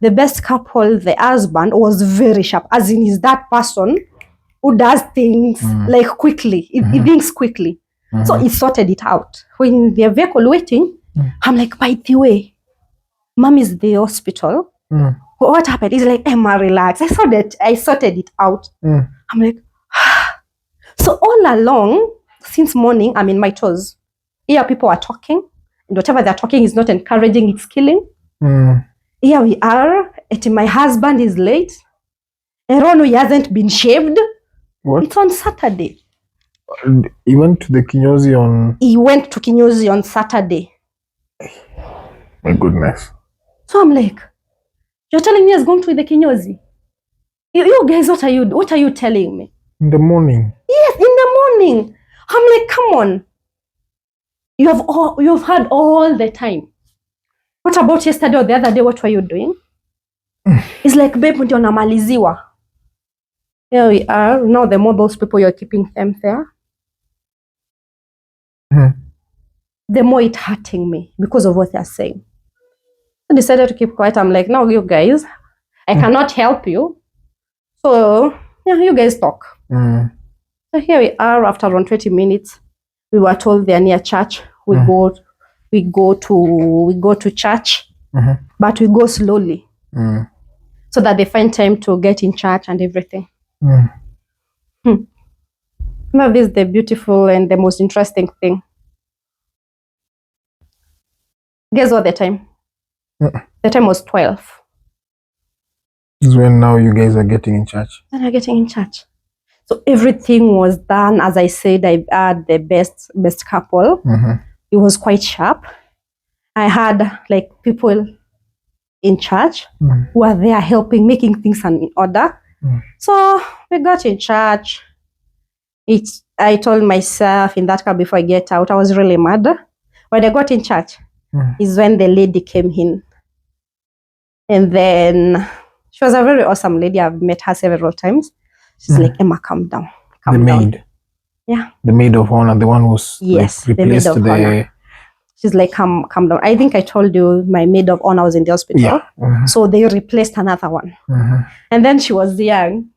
the best couple, the husband was very sharp, as in is that person who does things like quickly. He thinks quickly. So he sorted it out. When the vehicle waiting, I'm like, by the way, mom is at the hospital. What happened? He's like, Emma, relax. I sorted it out. I'm like, so all along, since morning, I'm in my toes. Here people are talking, and whatever they're talking is not encouraging, it's killing. Here we are, my husband is late. Aaron, he hasn't been shaved. What? It's on Saturday. He went to the kinyozi on... He went to kinyozi on Saturday. My goodness. So I'm like, you're telling me he's going to the kinyozi? You guys, what are you telling me? In the morning? Yes, in the morning. I'm like, come on. You've had all the time. What about yesterday or the other day? What were you doing? It's like, babe, ndio namaliziwa. Here we are. Now the more those people, you're keeping them there. The more it's hurting me because of what they're saying. I decided to keep quiet. I'm like, no, you guys, I cannot help you. So, yeah, you guys talk. So here we are. After around 20 minutes, we were told they're near church. We go to church, but we go slowly so that they find time to get in church and everything. Now this is the beautiful and the most interesting thing. Guess what the time? The time was 12. This is when now you guys are getting in church. And I'm getting in church. So everything was done. As I said, I had the best couple. It was quite sharp. I had like people in church who were there helping, making things in order. So we got in church. I told myself in that car before I get out, I was really mad. When I got in church, is when the lady came in. And then she was a very awesome lady. I've met her several times. She's like, Emma, calm down. Calm down. Maid. Yeah. The maid of honor, the one who's yes, like, replaced the maid of honor. She's like, calm down. I think I told you my maid of honor was in the hospital. Yeah. So they replaced another one. And then she was young.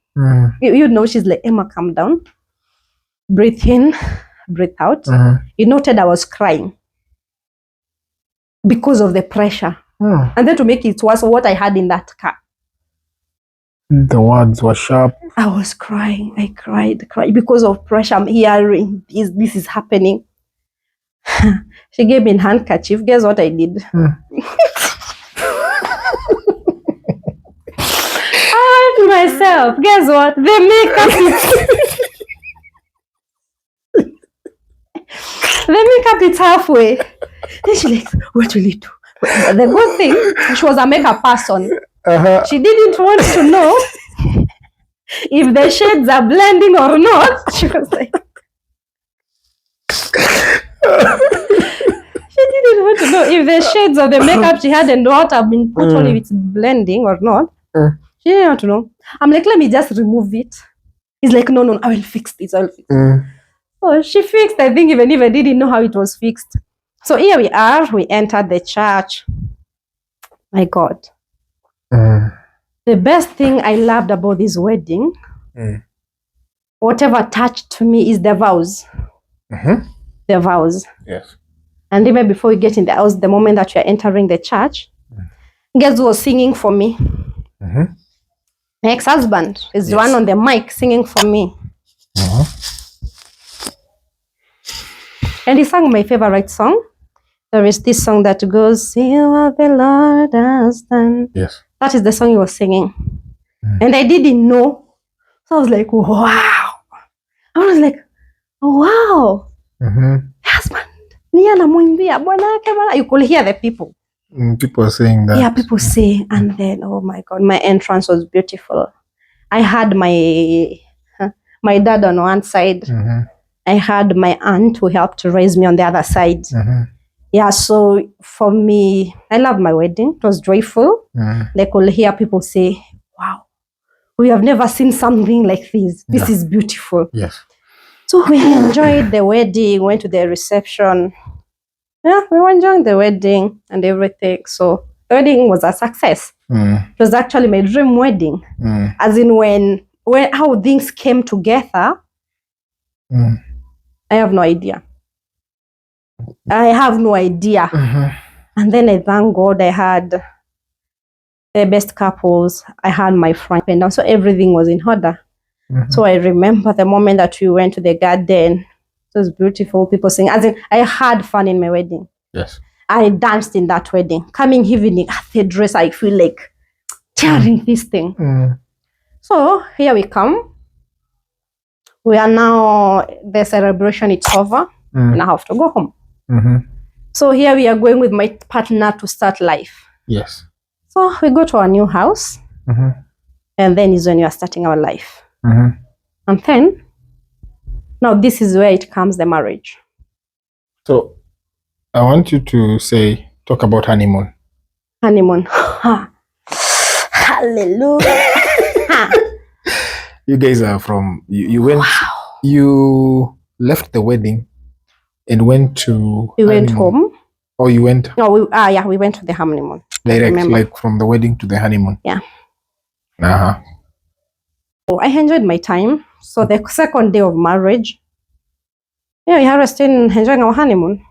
You know, she's like, Emma, calm down. Breathe in, breathe out. You noted I was crying because of the pressure. And then to make it worse, what I had in that car. The words were sharp. I was crying. I cried because of pressure. I'm hearing this is happening. She gave me a handkerchief. Guess what I did? I went to myself. Guess what? The makeup is halfway. Then she like, what will you do? The good thing, she was a makeup person. She didn't want to know if the shades are blending or not. She was like, she didn't want to know if the shades of the makeup she had and what have been put on, if it's blending or not. She didn't want to know. I'm like, let me just remove it. He's like, no, I will fix this. So she fixed. I think even if I didn't know how it was fixed. So here we are. We entered the church. My God. The best thing I loved about this wedding, whatever touched to me, is the vows. The vows. Yes. And even before we get in the house, the moment that we are entering the church, guess who was singing for me? My ex-husband is the one on the mic singing for me. And he sang my favorite song. There is this song that goes, see what the Lord has done. Yes. That is the song he was singing. And I didn't know. So I was like, wow. I was like, wow. Husband. You could hear the people. People are saying that. Yeah, people say. And then, oh my God, my entrance was beautiful. I had my dad on one side. I had my aunt who helped to raise me on the other side. Yeah, so for me, I love my wedding. It was joyful. They could hear people say, wow, we have never seen something like this. This is beautiful. Yes. So we enjoyed the wedding, went to the reception. Yeah, we were enjoying the wedding and everything. So The wedding was a success. It was actually my dream wedding. As in when how things came together, I have no idea. I have no idea. And then I thank God I had the best couples. I had my friend, and so everything was in order. So I remember the moment that we went to the garden. It was beautiful. People sing. As in, I had fun in my wedding. Yes. I danced in that wedding. Coming evening at the dress, I feel like tearing this thing. So here we come. We are now, the celebration is over, and I have to go home. So here we are going with my partner to start life. Yes. So we go to our new house, and then is when we are starting our life. And then, now this is where it comes, the marriage. So I want you to talk about honeymoon. Honeymoon. Hallelujah. You guys are from, you went, you left the wedding and went to We honeymoon. went home. Oh, you went? No, we went to the honeymoon. Direct, like from the wedding to the honeymoon? Yeah. So I enjoyed my time. So the second day of marriage, we are still enjoying our honeymoon.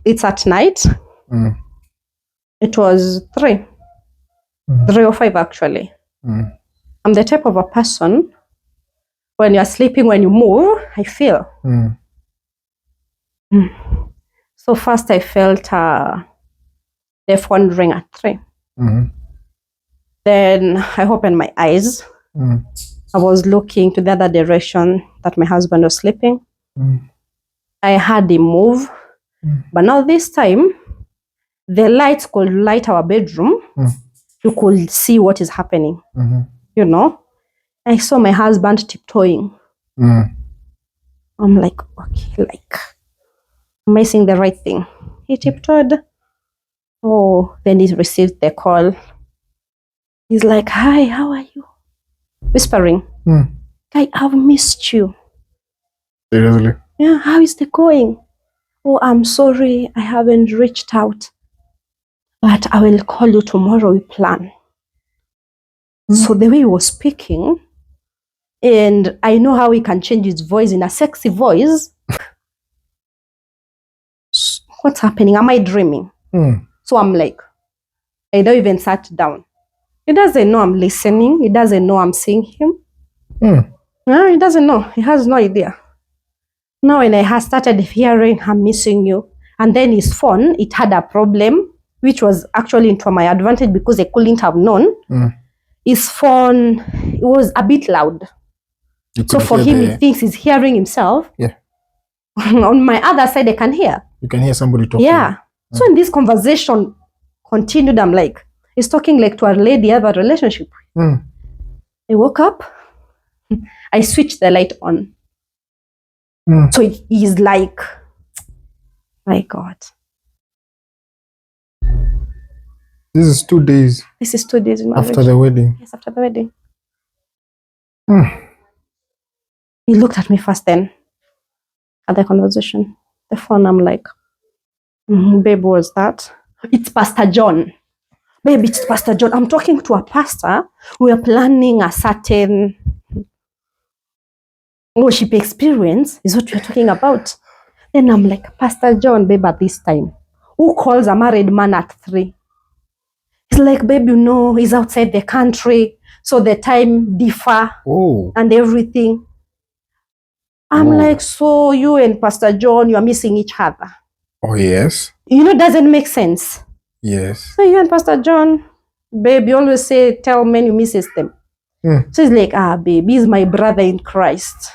It's at night. It was 3 or 5 actually. I'm the type of a person, when you're sleeping, when you move, I feel. So first I felt the phone ring at 3. Then I opened my eyes. I was looking to the other direction that my husband was sleeping. I had him move. But now this time, the lights could light our bedroom. You could see what is happening. You know? I saw my husband tiptoeing. I'm like, okay, like, am I saying the right thing? He tiptoed. Oh, then he received the call. He's like, hi, how are you? Whispering. Guy, I've missed you. seriously? Yeah, how is the going? Oh, I'm sorry, I haven't reached out. But I will call you tomorrow, we plan. So the way he was speaking, and I know how he can change his voice in a sexy voice. What's happening? Am I dreaming? So I'm like, I don't even sat down. He doesn't know I'm listening. He doesn't know I'm seeing him. No, he doesn't know. He has no idea. Now when I started hearing, I'm missing you, and then his phone, it had a problem, which was actually into my advantage because I couldn't have known. His phone, it was a bit loud. So for him, he thinks he's hearing himself. Yeah. On my other side, I can hear. You can hear somebody talking. Yeah. So in this conversation continued, I'm like, he's talking like to a lady I have a relationship. I woke up. I switched the light on. So he's like, my God. This is 2 days. This is 2 days in marriage. After the wedding. Yes, after the wedding. He looked at me first then at the conversation. The phone, I'm like, babe, what was that? It's Pastor John. Babe, it's Pastor John. I'm talking to a pastor. We are planning a certain worship experience, is what we're talking about. Then I'm like, Pastor John, babe, at this time, who calls a married man at 3? He's like, babe, you know, he's outside the country, so the time differ and everything. I'm like, so you and Pastor John, you are missing each other. Oh, yes. You know, it doesn't make sense. Yes. So you and Pastor John, babe, you always say, tell men you misses them. So he's like, babe, he's my brother in Christ.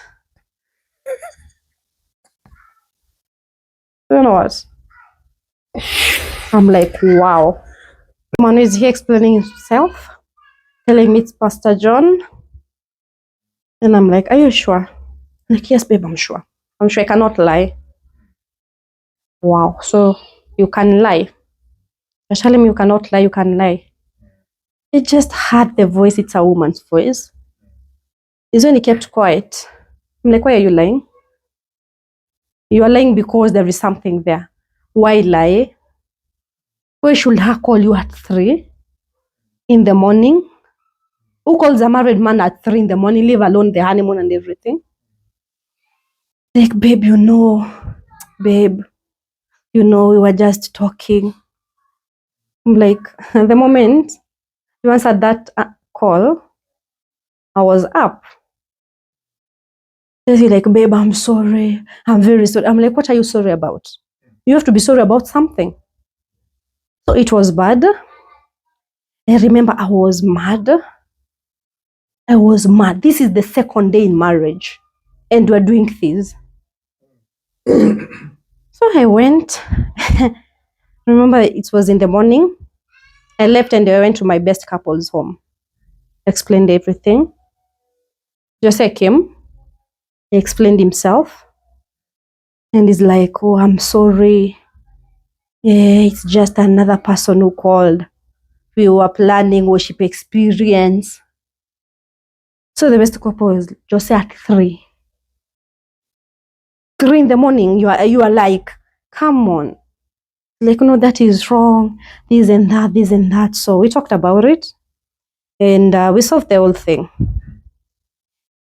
You know what? I'm like, wow. Man, is he explaining himself? Telling me it's Pastor John. And I'm like, are you sure? I'm like, yes, babe, I'm sure. I'm sure I cannot lie. Wow, so you can lie. You're telling me you cannot lie, you can lie. He just heard the voice, it's a woman's voice. It's when he kept quiet. I'm like, why are you lying? You are lying because there is something there. Why lie? Why should her call you at 3 in the morning? Who calls a married man at 3 in the morning, leave alone the honeymoon and everything? Like, babe, babe, we were just talking. I'm like, the moment you answered that call, I was up. She's like, babe, I'm sorry. I'm very sorry. I'm like, what are you sorry about? You have to be sorry about something. So it was bad. I remember I was mad. This is the second day in marriage, and we're doing this. So I went. Remember, it was in the morning. I left and I went to my best couple's home. Explained everything. Jose came. He explained himself. And he's like, oh, I'm sorry. Yeah, it's just another person who called. We were planning worship experience. So the best couple was Jose at 3. 3 in the morning, you are like, come on. Like, no, that is wrong. This and that. So we talked about it. And we solved the whole thing.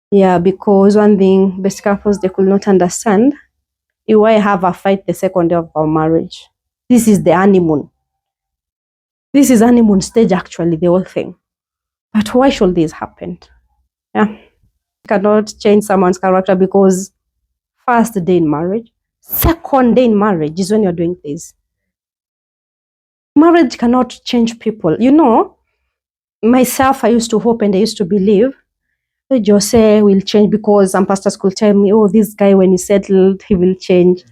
Yeah, because one thing best couples, they could not understand. Why have a fight the second day of our marriage? This is the honeymoon. This is honeymoon stage, actually, the whole thing. But why should this happen? Yeah. You cannot change someone's character because first day in marriage, second day in marriage is when you're doing this. Marriage cannot change people. Myself, I used to hope and I used to believe Jose will change because some pastors could tell me, oh, this guy, when he settled, he will change.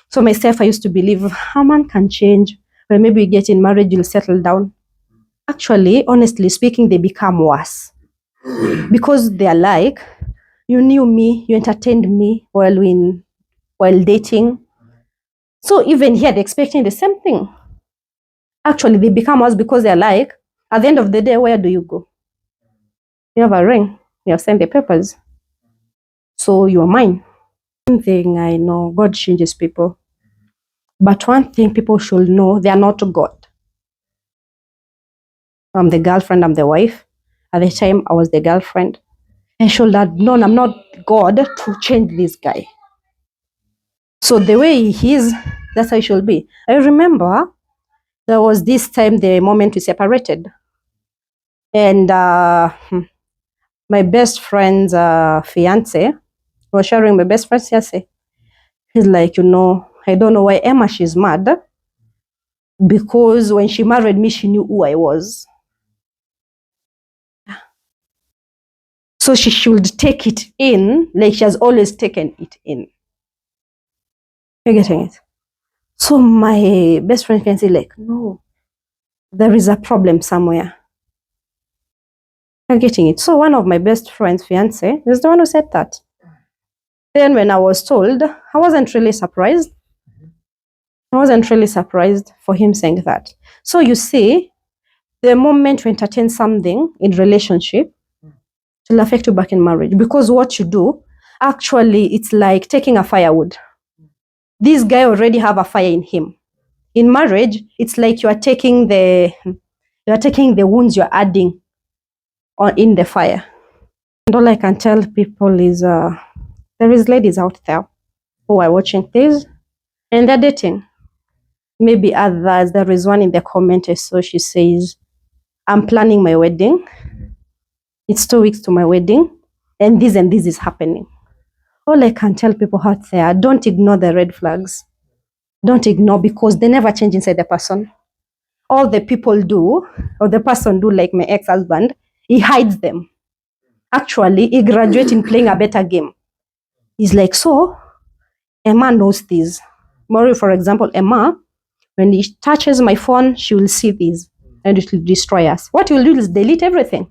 So myself, I used to believe a man can change. When maybe you get in marriage, you'll settle down. Actually, honestly speaking, they become worse. Because they're like, you knew me, you entertained me while dating. So even here, they're expecting the same thing. Actually, they become worse because they're like, at the end of the day, where do you go? You have a ring. You have signed the papers. So you are mine. One thing I know, God changes people. But one thing people should know, they are not God. I'm the girlfriend, I'm the wife. At the time, I was the girlfriend. I should have known I'm not God to change this guy. So the way he is, that's how he should be. I remember there was this time, the moment we separated. And my best friend's fiance was sharing my best friend's fiance. He's like, I don't know why Emma, she's mad. Because when she married me, she knew who I was. So she should take it in like she has always taken it in. You're getting it? So my best friend can say like, no, there is a problem somewhere. You're getting it? So one of my best friend's fiance is the one who said that. Then when I was told, I wasn't really surprised. I wasn't really surprised for him saying that. So you see, the moment you entertain something in relationship, it will affect you back in marriage. Because what you do, actually, it's like taking a firewood. This guy already have a fire in him. In marriage, it's like you are taking the wounds you're adding in the fire. And all I can tell people is there is ladies out there who are watching this and they're dating. Maybe others, there is one in the comment I saw, she says, I'm planning my wedding. It's 2 weeks to my wedding and this is happening. All I can tell people out there, don't ignore the red flags. Don't ignore because they never change inside the person. All the people do, or the person do, like my ex-husband, he hides them. Actually, he graduated in playing a better game. He's like, so, Emma knows this. Mori, for example, Emma, when he touches my phone, she will see this and it will destroy us. What he will do is delete everything.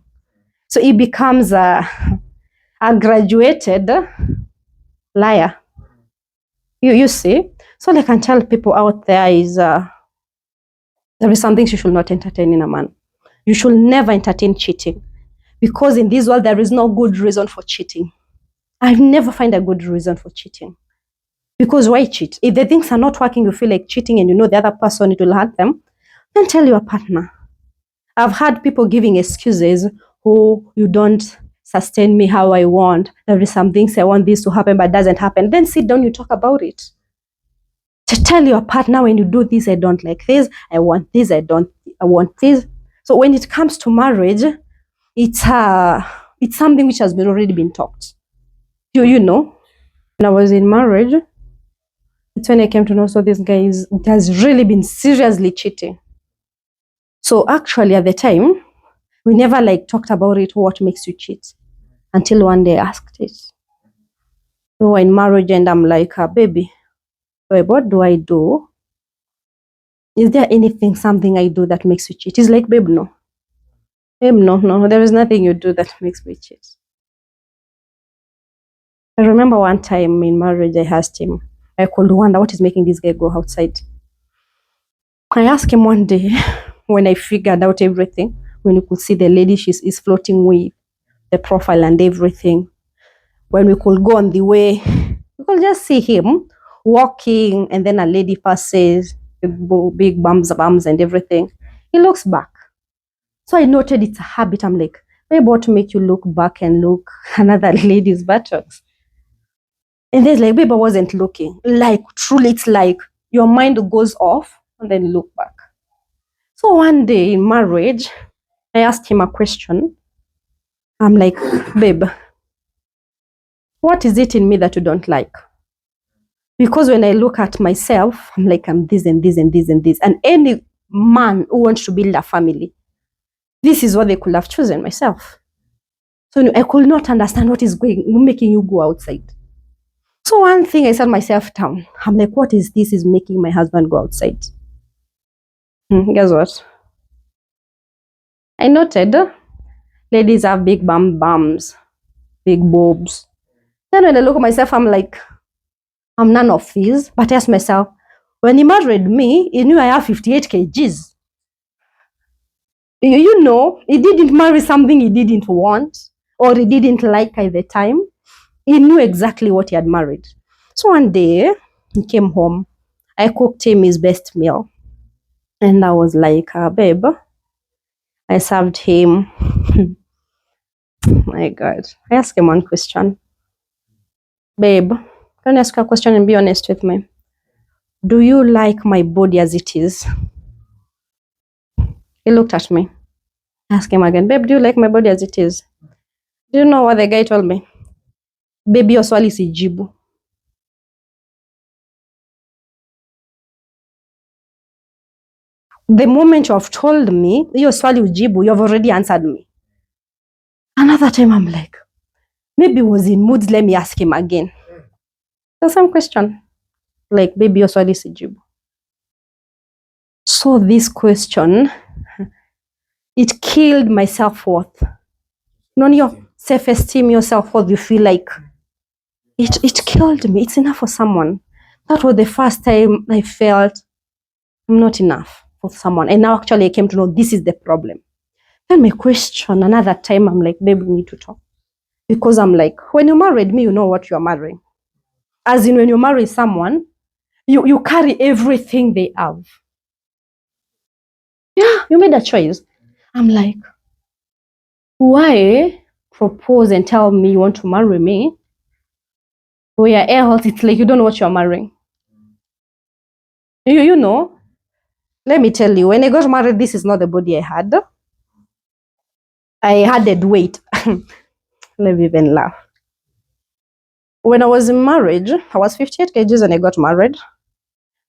So he becomes a graduated liar. You see? So all I can tell people out there is there is something you should not entertain in a man. You should never entertain cheating. Because in this world, there is no good reason for cheating. I've never found a good reason for cheating. Because why cheat? If the things are not working, you feel like cheating and you know the other person, it will hurt them. Don't tell your partner. I've had people giving excuses. Oh, you don't sustain me how I want. There is some things I want this to happen, but it doesn't happen. Then sit down, you talk about it. To tell your partner, when you do this, I don't like this. I want this. I want this. So when it comes to marriage, it's something which has already been talked. You know, when I was in marriage, it's when I came to know, so this guy has really been seriously cheating. So actually at the time, we never like talked about it, what makes you cheat, until one day I asked it. We were in marriage and I'm like, baby, what do I do? Is there something I do that makes you cheat? He's like, babe, no. Babe, no, there is nothing you do that makes me cheat. I remember one time in marriage, I asked him, I could wonder what is making this guy go outside. I asked him one day when I figured out everything, when you could see the lady is floating with, the profile and everything. When we could go on the way, we could just see him walking, and then a lady passes with big bums and everything. He looks back. So I noted it's a habit. I'm like, maybe what to make you look back and look another lady's buttocks. And there's like, babe, I wasn't looking. Like, truly, it's like your mind goes off and then look back. So one day in marriage, I asked him a question. I'm like, babe, what is it in me that you don't like? Because when I look at myself, I'm like, I'm this and this and this and this. And any man who wants to build a family, this is what they could have chosen, myself. So I could not understand what is making you go outside. So one thing, I sat myself down. I'm like, what is this is making my husband go outside? Guess what? I noted ladies have big bums, big boobs. Then when I look at myself, I'm like, I'm none of these. But I ask myself, when he married me, he knew I have 58 kgs. You know, he didn't marry something he didn't want or he didn't like at the time. He knew exactly what he had married. So one day, he came home. I cooked him his best meal. And I was like, babe, I served him. My God. I asked him one question. Babe, can I ask you a question and be honest with me? Do you like my body as it is? He looked at me. I asked him again, babe, do you like my body as it is? Do you know what the guy told me? Baby, your swali sijibu. The moment you have told me, your swali ujibu, you have already answered me. Another time I'm like, maybe he was in moods, let me ask him again. The same question. Like, baby, your swali sijibu. So this question, it killed my self-worth. Non your self-esteem, your self-worth, you feel like it killed me. It's enough for someone. That was the first time I felt I'm not enough for someone. And now actually I came to know this is the problem. Then my question, another time I'm like, babe, we need to talk. Because I'm like, when you married me, you know what you're marrying. As in when you marry someone, you carry everything they have. Yeah, you made a choice. I'm like, why propose and tell me you want to marry me? Where else it's like you don't know what you're marrying. You know, let me tell you, when I got married, this is not the body I had. I added weight. Let me even laugh. When I was in marriage, I was 58 kgs and I got married.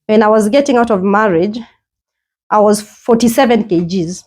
When I was getting out of marriage, I was 47 kgs.